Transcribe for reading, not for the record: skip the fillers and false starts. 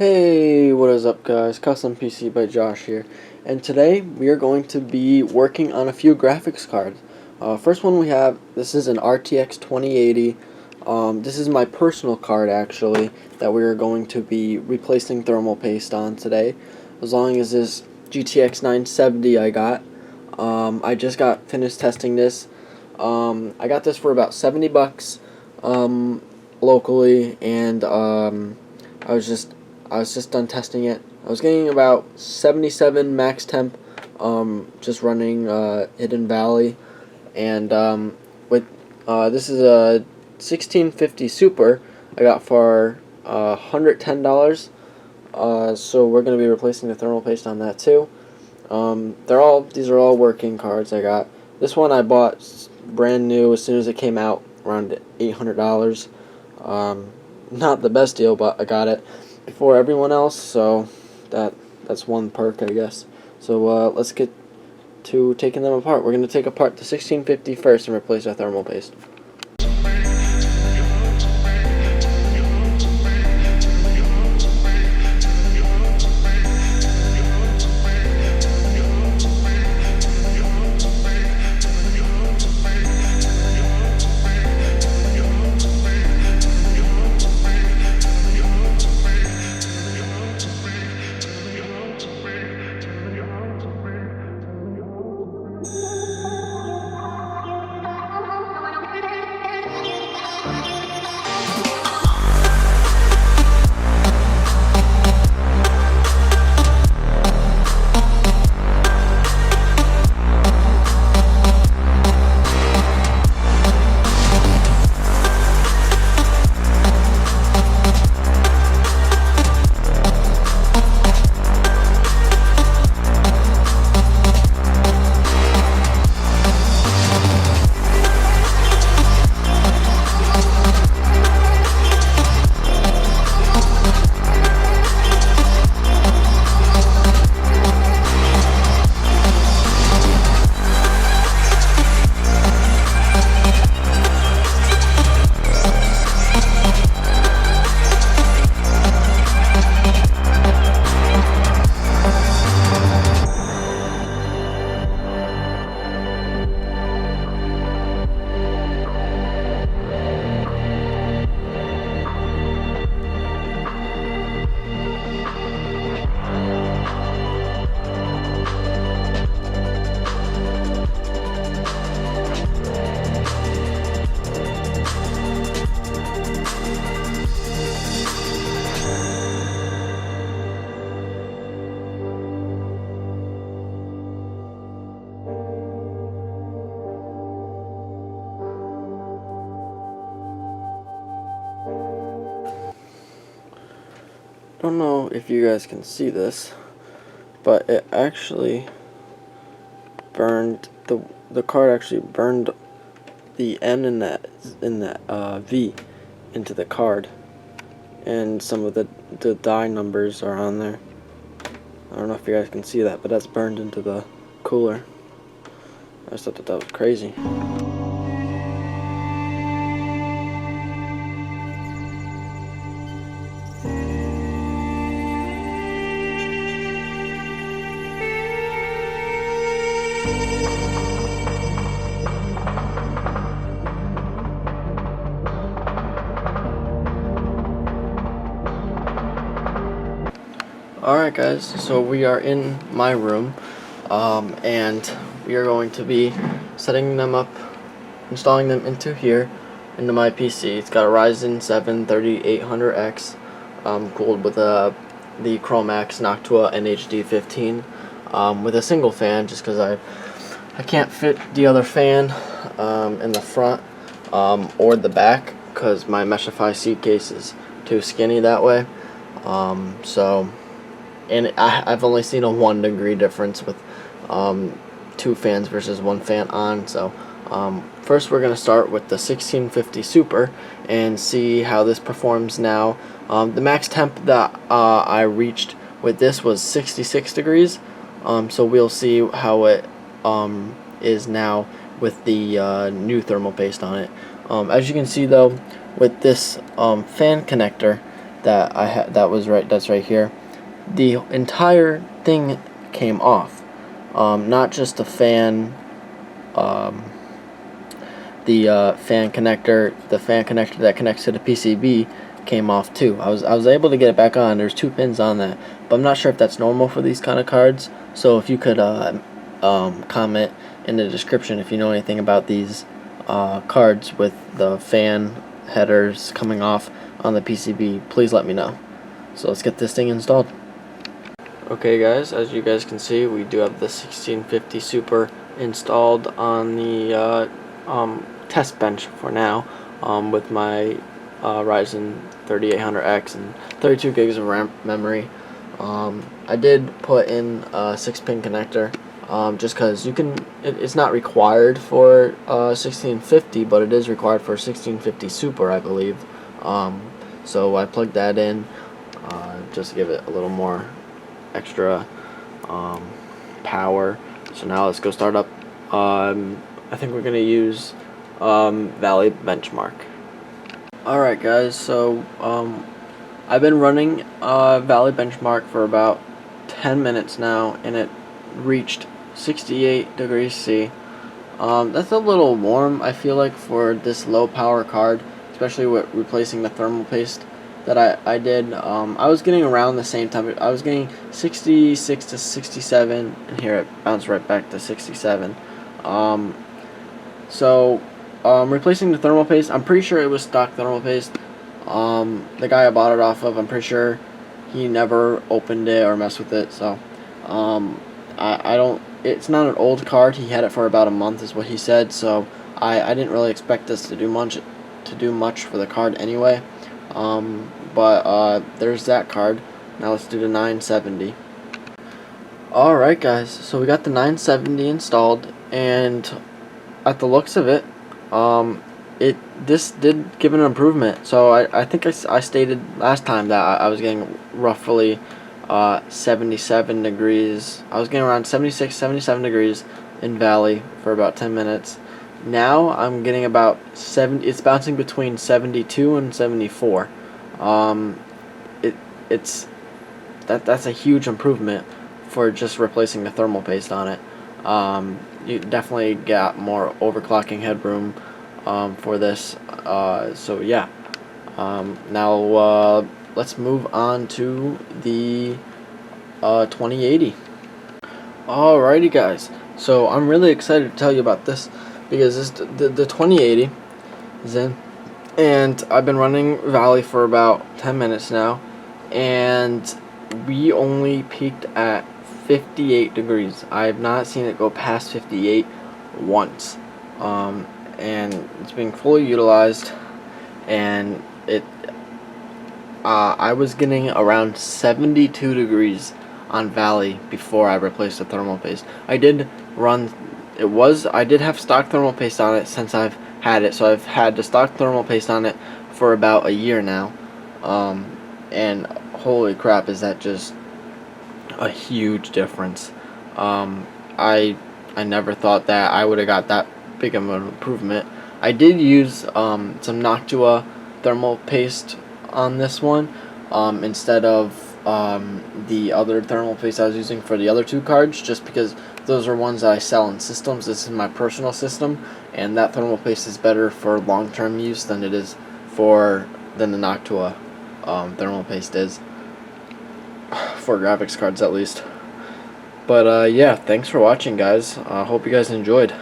Hey, what is up guys? Custom PC by Josh here, and today we are going to be working on a few graphics cards. First one we have, this is an RTX 2080. This is my personal card actually that we are going to be replacing thermal paste on today, as long as this GTX 970 I got. I just got finished testing this. I got this for about 70 bucks locally, and I was just done testing it. I was getting about 77 max temp, just running Hidden Valley, and this is a 1650 Super I got for $110. So we're gonna be replacing the thermal paste on that too. These are all working cards I got. This one I bought brand new as soon as it came out, around $800. Not the best deal, but I got it before everyone else, so that's one perk, I guess. So let's get to taking them apart. We're going to take apart the 1650 first and replace our thermal paste. Don't know if you guys can see this, but it actually burned the card actually burned the N in that V into the card, and some of the die numbers are on there. I don't know if you guys can see that, but that's burned into the cooler. I just thought that was crazy. Alright guys, so we are in my room, and we are going to be setting them up, installing them into here, into my PC. It's got a Ryzen 7 3800X, cooled with the Chromax Noctua NHD 15, with a single fan, just because I can't fit the other fan in the front or the back, because my Meshify seat case is too skinny that way. And I've only seen a 1 degree difference with 2 fans versus 1 fan on. So first we're going to start with the 1650 Super and see how this performs now. The max temp that I reached with this was 66 degrees. So we'll see how it is now with the new thermal paste on it. As you can see though, with this fan connector, that I had, that's right here, the entire thing came off. Not just the fan, the fan connector that connects to the PCB came off too. I was able to get it back on. There's 2 pins on that, but I'm not sure if that's normal for these kind of cards. So if you could comment in the description if you know anything about these cards with the fan headers coming off on the PCB, please let me know. So let's get this thing installed. Okay guys, as you guys can see, we do have the 1650 Super installed on the test bench for now, with my Ryzen 3800X and 32 gigs of RAM memory. I did put in a 6-pin connector, just because it's not required for 1650, but it is required for 1650 Super, I believe. So I plugged that in just to give it a little more extra power. So now let's go start up. I think we're gonna use Valley Benchmark. Alright guys, so I've been running Valley Benchmark for about 10 minutes now, and it reached 68 degrees C. That's a little warm, I feel like, for this low power card, especially with replacing the thermal paste that I did. I was getting around the same temperature. I was getting 66 to 67, and here it bounced right back to 67. Replacing the thermal paste, I'm pretty sure it was stock thermal paste. The guy I bought it off of, I'm pretty sure he never opened it or messed with it, so I don't, it's not an old card. He had it for about a month is what he said, so I didn't really expect this to do much for the card anyway. But there's that card. Now let's do the 970. Alright guys, so we got the 970 installed, and at the looks of it, this did give an improvement. So I think I stated last time that I was getting roughly 77 degrees. I was getting around 76, 77 degrees in Valley for about 10 minutes. Now I'm getting about 70. It's bouncing between 72 and 74. That's a huge improvement for just replacing the thermal paste on it. You definitely got more overclocking headroom for this. So yeah. Now let's move on to the 2080. Alrighty guys, so I'm really excited to tell you about this, because the 2080 is in, and I've been running Valley for about 10 minutes now, and we only peaked at 58 degrees. I have not seen it go past 58 once, and it's being fully utilized, and I was getting around 72 degrees on Valley before I replaced the thermal paste. I did have stock thermal paste on it since I've had it, so I've had the stock thermal paste on it for about a year now, and holy crap, is that just a huge difference. I never thought that I would have got that big of an improvement. I did use some Noctua thermal paste on this one, instead of the other thermal paste I was using for the other 2 cards, just because those are ones that I sell in systems. This is my personal system, and that thermal paste is better for long-term use than the Noctua thermal paste is, for graphics cards at least. But yeah, thanks for watching guys. I hope you guys enjoyed.